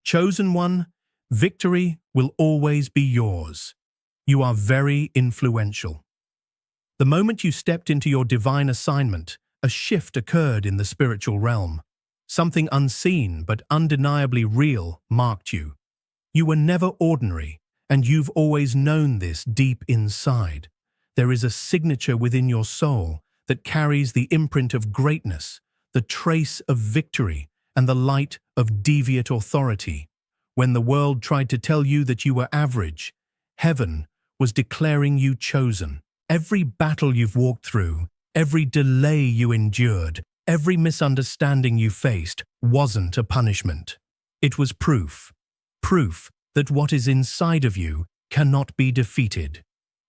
Chosen one, victory will always be yours. You are very influential. The moment you stepped into your divine assignment, a shift occurred in the spiritual realm. Something unseen but undeniably real marked you. You were never ordinary, and you've always known this deep inside. There is a signature within your soul that carries the imprint of greatness, the trace of victory, and the light of deviant authority. When the world tried to tell you that you were average, heaven was declaring you chosen. Every battle you've walked through, every delay you endured, every misunderstanding you faced wasn't a punishment. It was proof. Proof that what is inside of you cannot be defeated.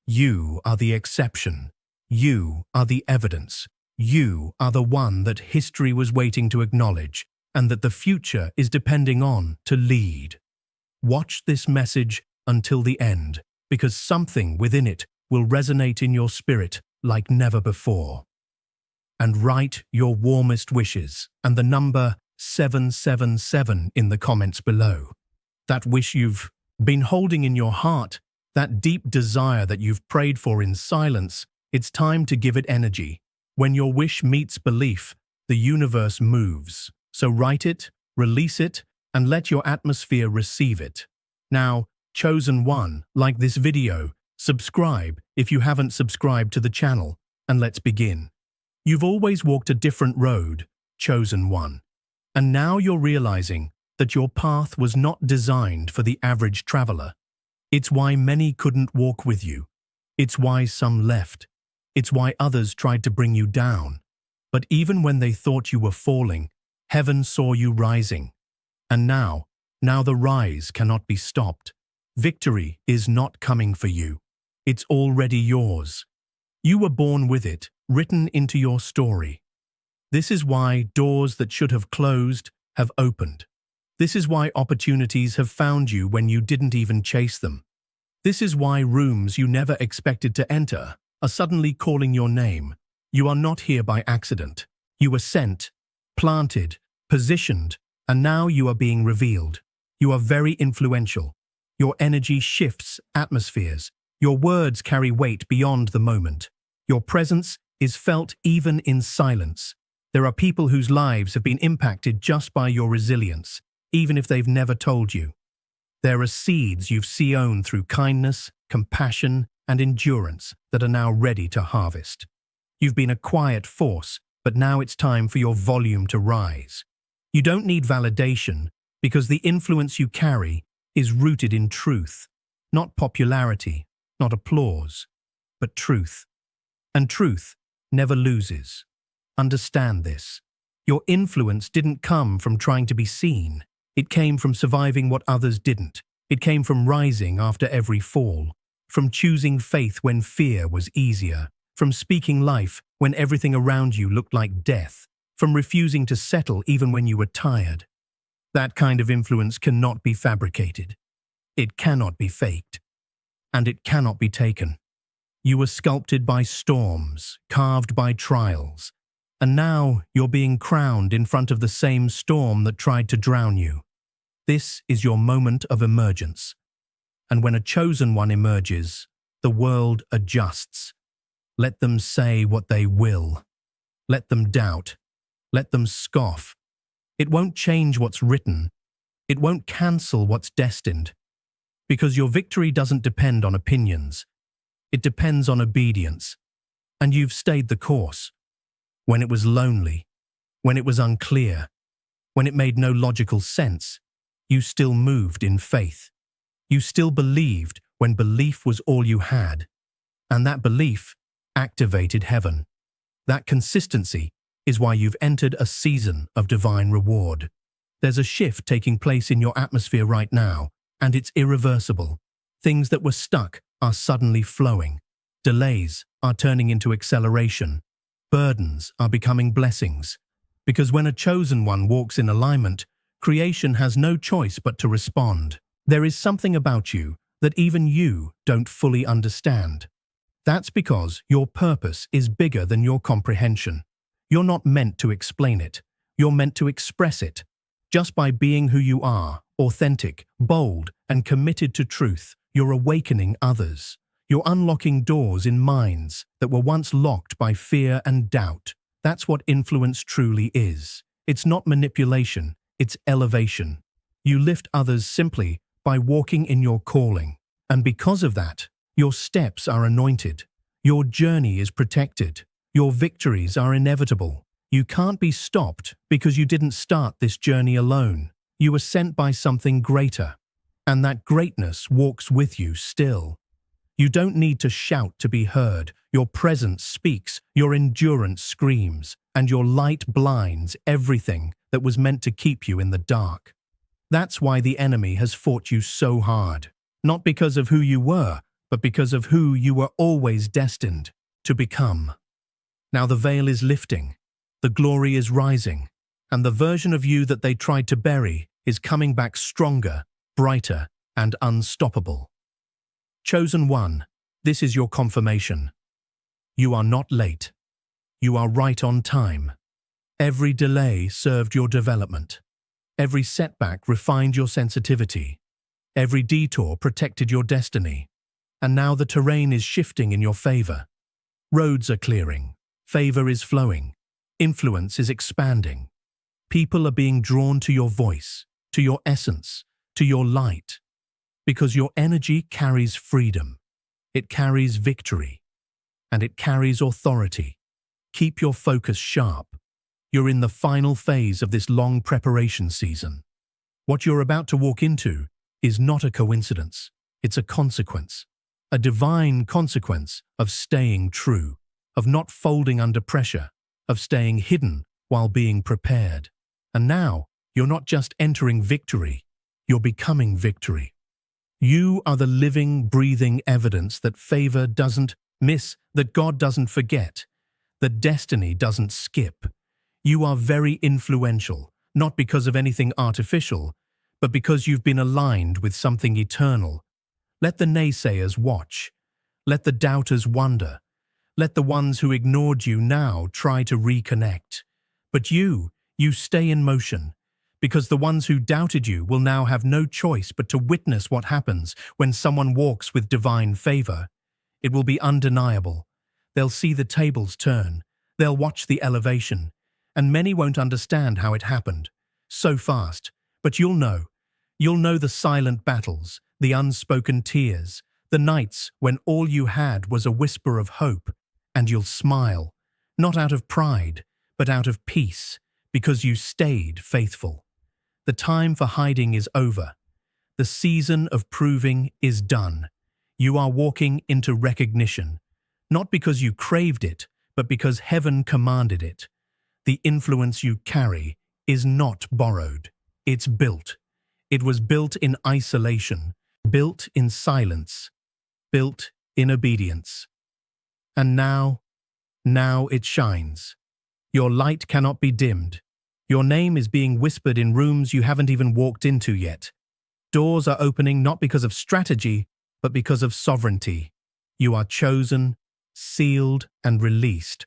You are the exception. You are the evidence. You are the one that history was waiting to acknowledge, and that the future is depending on to lead. Watch this message until the end, because something within it will resonate in your spirit like never before. And write your warmest wishes and the number 777 in the comments below. That wish you've been holding in your heart, that deep desire that you've prayed for in silence, it's time to give it energy. When your wish meets belief, the universe moves. So write it, release it, and let your atmosphere receive it. Now, chosen one, like this video, subscribe if you haven't subscribed to the channel, and let's begin. You've always walked a different road, chosen one. And now you're realizing that your path was not designed for the average traveler. It's why many couldn't walk with you. It's why some left. It's why others tried to bring you down. But even when they thought you were falling, heaven saw you rising. And now the rise cannot be stopped. Victory is not coming for you. It's already yours. You were born with it, written into your story. This is why doors that should have closed have opened. This is why opportunities have found you when you didn't even chase them. This is why rooms you never expected to enter are suddenly calling your name. You are not here by accident. You were sent, planted, positioned, and now you are being revealed. You are very influential. Your energy shifts atmospheres. Your words carry weight beyond the moment. Your presence is felt even in silence. There are people whose lives have been impacted just by your resilience, even if they've never told you. There are seeds you've sown through kindness, compassion, and endurance that are now ready to harvest. You've been a quiet force, but now it's time for your volume to rise. You don't need validation because the influence you carry is rooted in truth, not popularity, not applause, but truth. And truth never loses. Understand this. Your influence didn't come from trying to be seen. It came from surviving what others didn't. It came from rising after every fall, from choosing faith when fear was easier, from speaking life when everything around you looked like death, from refusing to settle even when you were tired. That kind of influence cannot be fabricated. It cannot be faked. And it cannot be taken. You were sculpted by storms, carved by trials, and now you're being crowned in front of the same storm that tried to drown you. This is your moment of emergence. And when a chosen one emerges, the world adjusts. Let them say what they will. Let them doubt. Let them scoff. It won't change what's written. It won't cancel what's destined. Because your victory doesn't depend on opinions. It depends on obedience. And you've stayed the course. When it was lonely, when it was unclear, when it made no logical sense, you still moved in faith. You still believed when belief was all you had. And that belief activated heaven. That consistency is why you've entered a season of divine reward. There's a shift taking place in your atmosphere right now, and it's irreversible. Things that were stuck are suddenly flowing. Delays are turning into acceleration. Burdens are becoming blessings. Because when a chosen one walks in alignment, creation has no choice but to respond. There is something about you that even you don't fully understand. That's because your purpose is bigger than your comprehension. You're not meant to explain it. You're meant to express it. Just by being who you are, authentic, bold, and committed to truth, you're awakening others. You're unlocking doors in minds that were once locked by fear and doubt. That's what influence truly is. It's not manipulation, it's elevation. You lift others simply by walking in your calling. And because of that, your steps are anointed. Your journey is protected. Your victories are inevitable. You can't be stopped because you didn't start this journey alone. You were sent by something greater. And that greatness walks with you still. You don't need to shout to be heard. Your presence speaks, your endurance screams, and your light blinds everything that was meant to keep you in the dark. That's why the enemy has fought you so hard. Not because of who you were, but because of who you were always destined to become. Now the veil is lifting, the glory is rising, and the version of you that they tried to bury is coming back stronger, brighter, and unstoppable. Chosen one, this is your confirmation. You are not late. You are right on time. Every delay served your development. Every setback refined your sensitivity. Every detour protected your destiny. And now the terrain is shifting in your favor. Roads are clearing. Favor is flowing. Influence is expanding. People are being drawn to your voice, to your essence, to your light. Because your energy carries freedom. It carries victory. And it carries authority. Keep your focus sharp. You're in the final phase of this long preparation season. What you're about to walk into is not a coincidence. It's a consequence. A divine consequence of staying true, of not folding under pressure, of staying hidden while being prepared. And now, you're not just entering victory, you're becoming victory. You are the living, breathing evidence that favor doesn't miss, that God doesn't forget, that destiny doesn't skip. You are very influential, not because of anything artificial, but because you've been aligned with something eternal. Let the naysayers watch. Let the doubters wonder. Let the ones who ignored you now try to reconnect. But you stay in motion, because the ones who doubted you will now have no choice but to witness what happens when someone walks with divine favor. It will be undeniable. They'll see the tables turn. They'll watch the elevation. And many won't understand how it happened so fast. But you'll know. You'll know the silent battles, the unspoken tears, the nights when all you had was a whisper of hope. And you'll smile, not out of pride, but out of peace, because you stayed faithful. The time for hiding is over. The season of proving is done. You are walking into recognition, not because you craved it, but because heaven commanded it. The influence you carry is not borrowed. It's built. It was built in isolation, built in silence, built in obedience. And now it shines. Your light cannot be dimmed. Your name is being whispered in rooms you haven't even walked into yet. Doors are opening not because of strategy, but because of sovereignty. You are chosen, sealed, and released.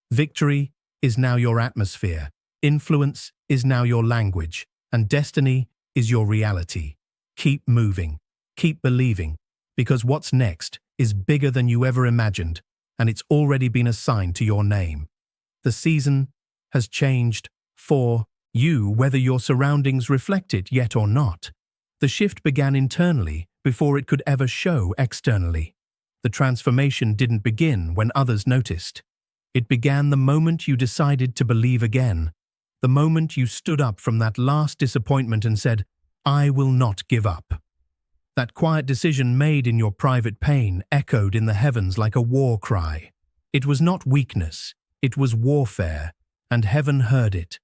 Victory is now your atmosphere. Influence is now your language. And destiny is your reality. Keep moving. Keep believing. Because what's next is bigger than you ever imagined, and it's already been assigned to your name. The season has changed for you, whether your surroundings reflect it yet or not. The shift began internally before it could ever show externally. The transformation didn't begin when others noticed. It began the moment you decided to believe again, the moment you stood up from that last disappointment and said, "I will not give up." That quiet decision made in your private pain echoed in the heavens like a war cry. It was not weakness, it was warfare, and heaven heard it.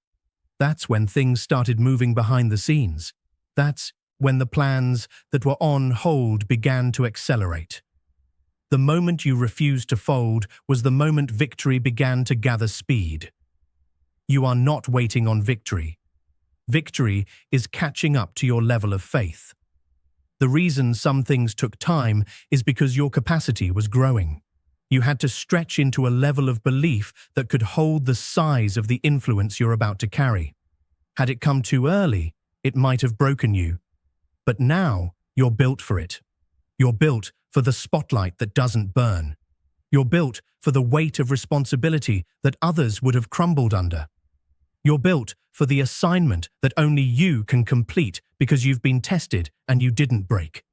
That's when things started moving behind the scenes. That's when the plans that were on hold began to accelerate. The moment you refused to fold was the moment victory began to gather speed. You are not waiting on victory. Victory is catching up to your level of faith. The reason some things took time is because your capacity was growing. You had to stretch into a level of belief that could hold the size of the influence you're about to carry. Had it come too early, it might have broken you. But now, you're built for it. You're built for the spotlight that doesn't burn. You're built for the weight of responsibility that others would have crumbled under. You're built for the assignment that only you can complete because you've been tested and you didn't break.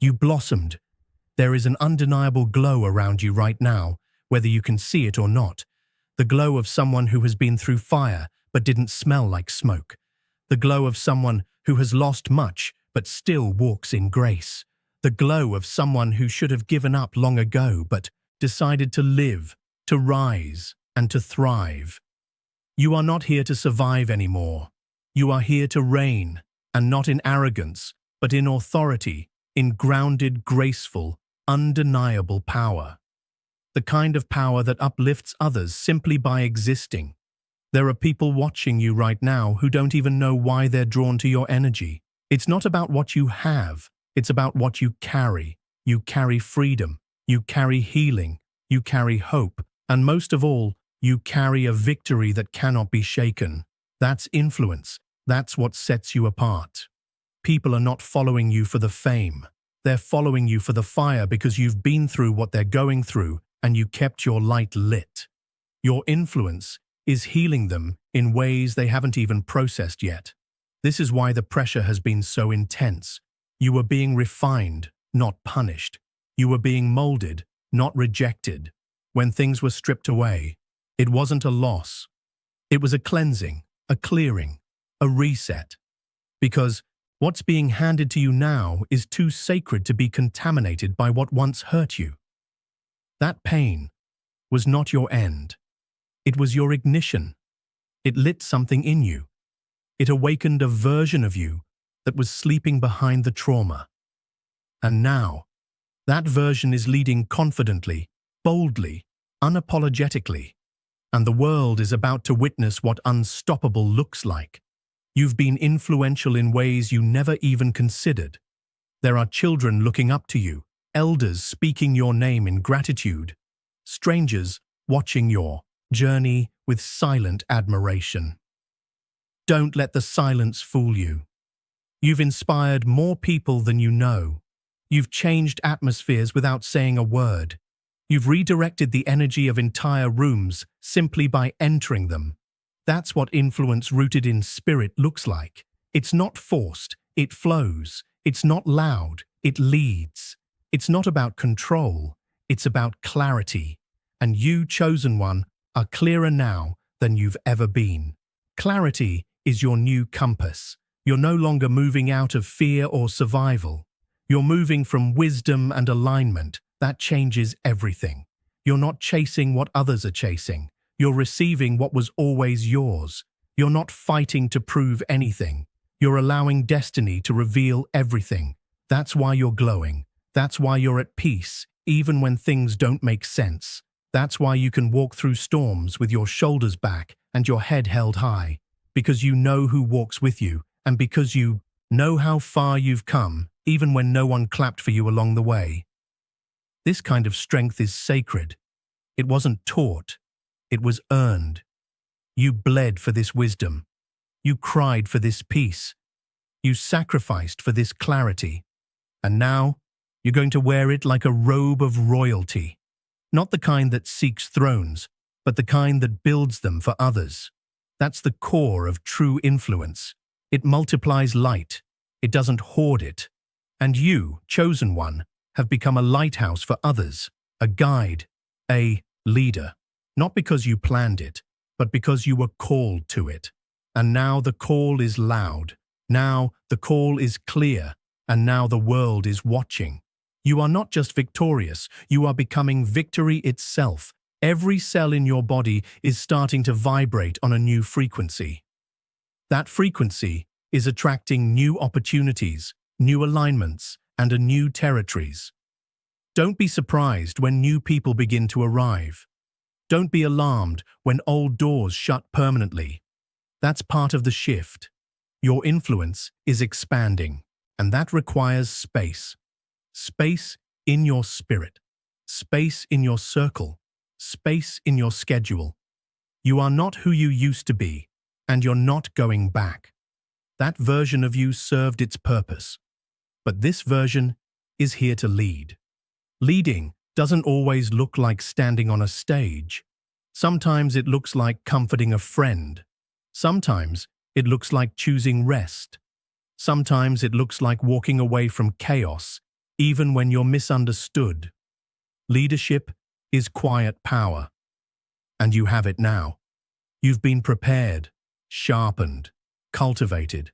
You blossomed. There is an undeniable glow around you right now, whether you can see it or not. The glow of someone who has been through fire but didn't smell like smoke. The glow of someone who has lost much but still walks in grace. The glow of someone who should have given up long ago but decided to live, to rise, and to thrive. You are not here to survive anymore. You are here to reign, and not in arrogance, but in authority, in grounded, graceful, undeniable power. The kind of power that uplifts others simply by existing. There are people watching you right now who don't even know why they're drawn to your energy. It's not about what you have, it's about what you carry. You carry freedom, you carry healing, you carry hope, and most of all, you carry a victory that cannot be shaken. That's influence. That's what sets you apart. People are not following you for the fame. They're following you for the fire because you've been through what they're going through and you kept your light lit. Your influence is healing them in ways they haven't even processed yet. This is why the pressure has been so intense. You were being refined, not punished. You were being molded, not rejected. When things were stripped away, it wasn't a loss. It was a cleansing, a clearing, a reset. Because what's being handed to you now is too sacred to be contaminated by what once hurt you. That pain was not your end. It was your ignition. It lit something in you. It awakened a version of you that was sleeping behind the trauma. And now, that version is leading confidently, boldly, unapologetically. And the world is about to witness what unstoppable looks like. You've been influential in ways you never even considered. There are children looking up to you, elders speaking your name in gratitude, strangers watching your journey with silent admiration. Don't let the silence fool you. You've inspired more people than you know. You've changed atmospheres without saying a word. You've redirected the energy of entire rooms simply by entering them. That's what influence rooted in spirit looks like. It's not forced, it flows. It's not loud, it leads. It's not about control, it's about clarity. And you, chosen one, are clearer now than you've ever been. Clarity is your new compass. You're no longer moving out of fear or survival. You're moving from wisdom and alignment. That changes everything. You're not chasing what others are chasing. You're receiving what was always yours. You're not fighting to prove anything. You're allowing destiny to reveal everything. That's why you're glowing. That's why you're at peace, even when things don't make sense. That's why you can walk through storms with your shoulders back and your head held high. Because you know who walks with you, and because you know how far you've come, even when no one clapped for you along the way. This kind of strength is sacred. It wasn't taught. It was earned. You bled for this wisdom. You cried for this peace. You sacrificed for this clarity. And now, you're going to wear it like a robe of royalty. Not the kind that seeks thrones, but the kind that builds them for others. That's the core of true influence. It multiplies light. It doesn't hoard it. And you, chosen one, have become a lighthouse for others, a guide, a leader. Not because you planned it, but because you were called to it. And now the call is loud. Now the call is clear. And now the world is watching. You are not just victorious, you are becoming victory itself. Every cell in your body is starting to vibrate on a new frequency. That frequency is attracting new opportunities, new alignments, and a new territories. Don't be surprised when new people begin to arrive. Don't be alarmed when old doors shut permanently. That's part of the shift. Your influence is expanding, and that requires space. Space in your spirit. Space in your circle. Space in your schedule. You are not who you used to be, and you're not going back. That version of you served its purpose. But this version is here to lead. Leading doesn't always look like standing on a stage. Sometimes it looks like comforting a friend. Sometimes it looks like choosing rest. Sometimes it looks like walking away from chaos, even when you're misunderstood. Leadership is quiet power. And you have it now. You've been prepared, sharpened, cultivated.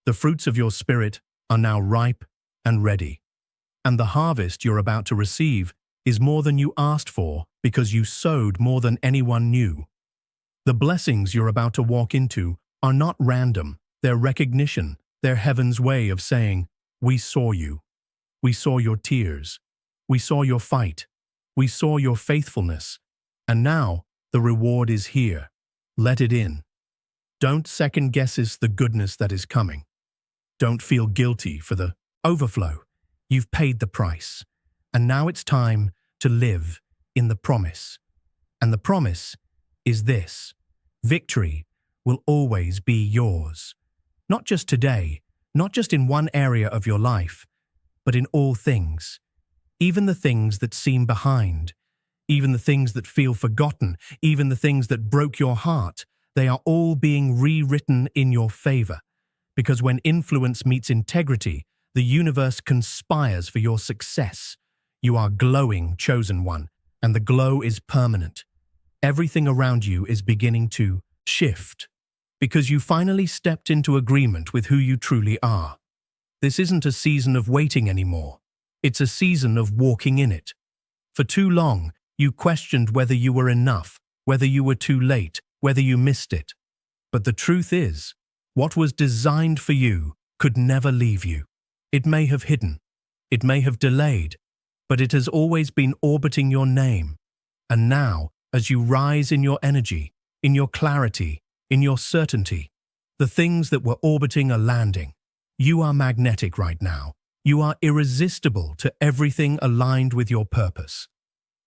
The fruits of your spirit are now ripe and ready. And the harvest you're about to receive is more than you asked for because you sowed more than anyone knew. The blessings you're about to walk into are not random. They're recognition. They're heaven's way of saying, "We saw you. We saw your tears. We saw your fight. We saw your faithfulness. And now the reward is here. Let it in." Don't second guess the goodness that is coming. Don't feel guilty for the overflow. You've paid the price. And now it's time to live in the promise. And the promise is this: victory will always be yours. Not just today, not just in one area of your life, but in all things. Even the things that seem behind, even the things that feel forgotten, even the things that broke your heart, they are all being rewritten in your favor. Because when influence meets integrity, the universe conspires for your success. You are glowing, chosen one, and the glow is permanent. Everything around you is beginning to shift, because you finally stepped into agreement with who you truly are. This isn't a season of waiting anymore. It's a season of walking in it. For too long, you questioned whether you were enough, whether you were too late, whether you missed it. But the truth is, what was designed for you could never leave you. It may have hidden, it may have delayed, but it has always been orbiting your name. And now, as you rise in your energy, in your clarity, in your certainty, the things that were orbiting are landing. You are magnetic right now. You are irresistible to everything aligned with your purpose.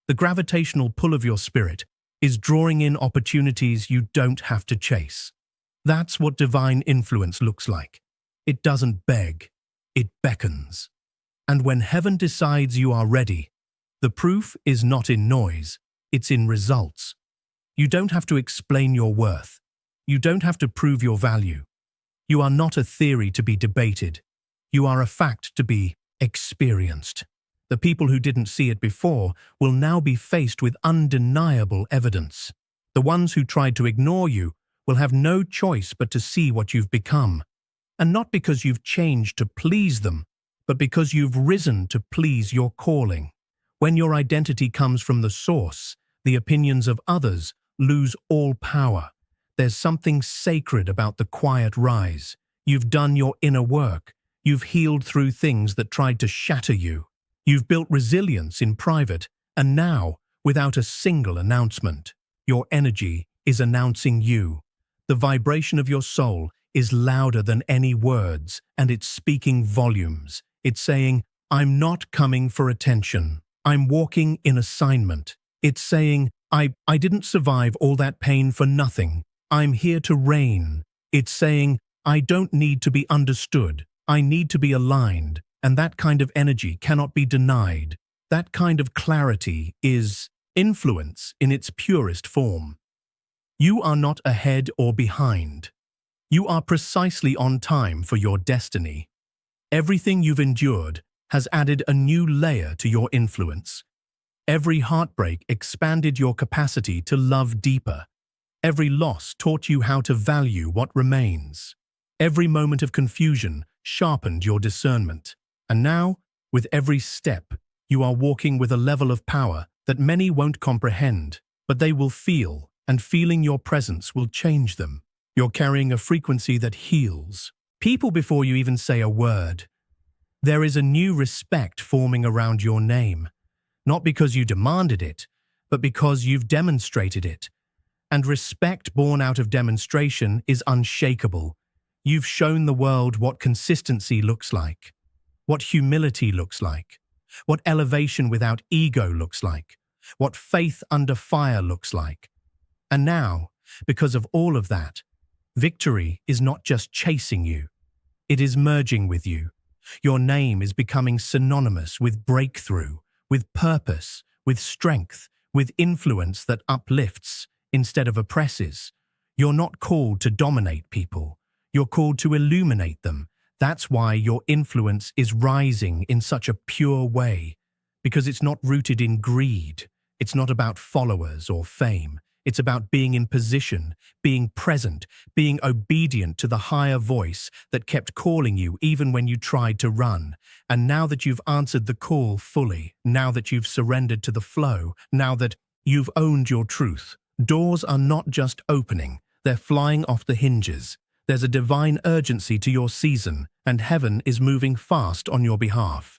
The gravitational pull of your spirit is drawing in opportunities you don't have to chase. That's what divine influence looks like. It doesn't beg, it beckons. And when heaven decides you are ready, the proof is not in noise, it's in results. You don't have to explain your worth. You don't have to prove your value. You are not a theory to be debated. You are a fact to be experienced. The people who didn't see it before will now be faced with undeniable evidence. The ones who tried to ignore you will have no choice but to see what you've become. And not because you've changed to please them, but because you've risen to please your calling. When your identity comes from the source, the opinions of others lose all power. There's something sacred about the quiet rise. You've done your inner work. You've healed through things that tried to shatter you. You've built resilience in private, and now, without a single announcement, your energy is announcing you. The vibration of your soul is louder than any words, and it's speaking volumes. It's saying, "I'm not coming for attention. I'm walking in assignment." It's saying, I didn't survive all that pain for nothing. I'm here to reign." It's saying, "I don't need to be understood. I need to be aligned." And that kind of energy cannot be denied. That kind of clarity is influence in its purest form. You are not ahead or behind. You are precisely on time for your destiny. Everything you've endured has added a new layer to your influence. Every heartbreak expanded your capacity to love deeper. Every loss taught you how to value what remains. Every moment of confusion sharpened your discernment. And now, with every step, you are walking with a level of power that many won't comprehend, but they will feel, and feeling your presence will change them. You're carrying a frequency that heals people before you even say a word. There is a new respect forming around your name, not because you demanded it, but because you've demonstrated it. And respect born out of demonstration is unshakable. You've shown the world what consistency looks like, what humility looks like, what elevation without ego looks like, what faith under fire looks like. And now, because of all of that, victory is not just chasing you, it is merging with you. Your name is becoming synonymous with breakthrough, with purpose, with strength, with influence that uplifts instead of oppresses. You're not called to dominate people. You're called to illuminate them. That's why your influence is rising in such a pure way, because it's not rooted in greed. It's not about followers or fame. It's about being in position, being present, being obedient to the higher voice that kept calling you even when you tried to run. And now that you've answered the call fully, now that you've surrendered to the flow, now that you've owned your truth, doors are not just opening, they're flying off the hinges. There's a divine urgency to your season, and heaven is moving fast on your behalf.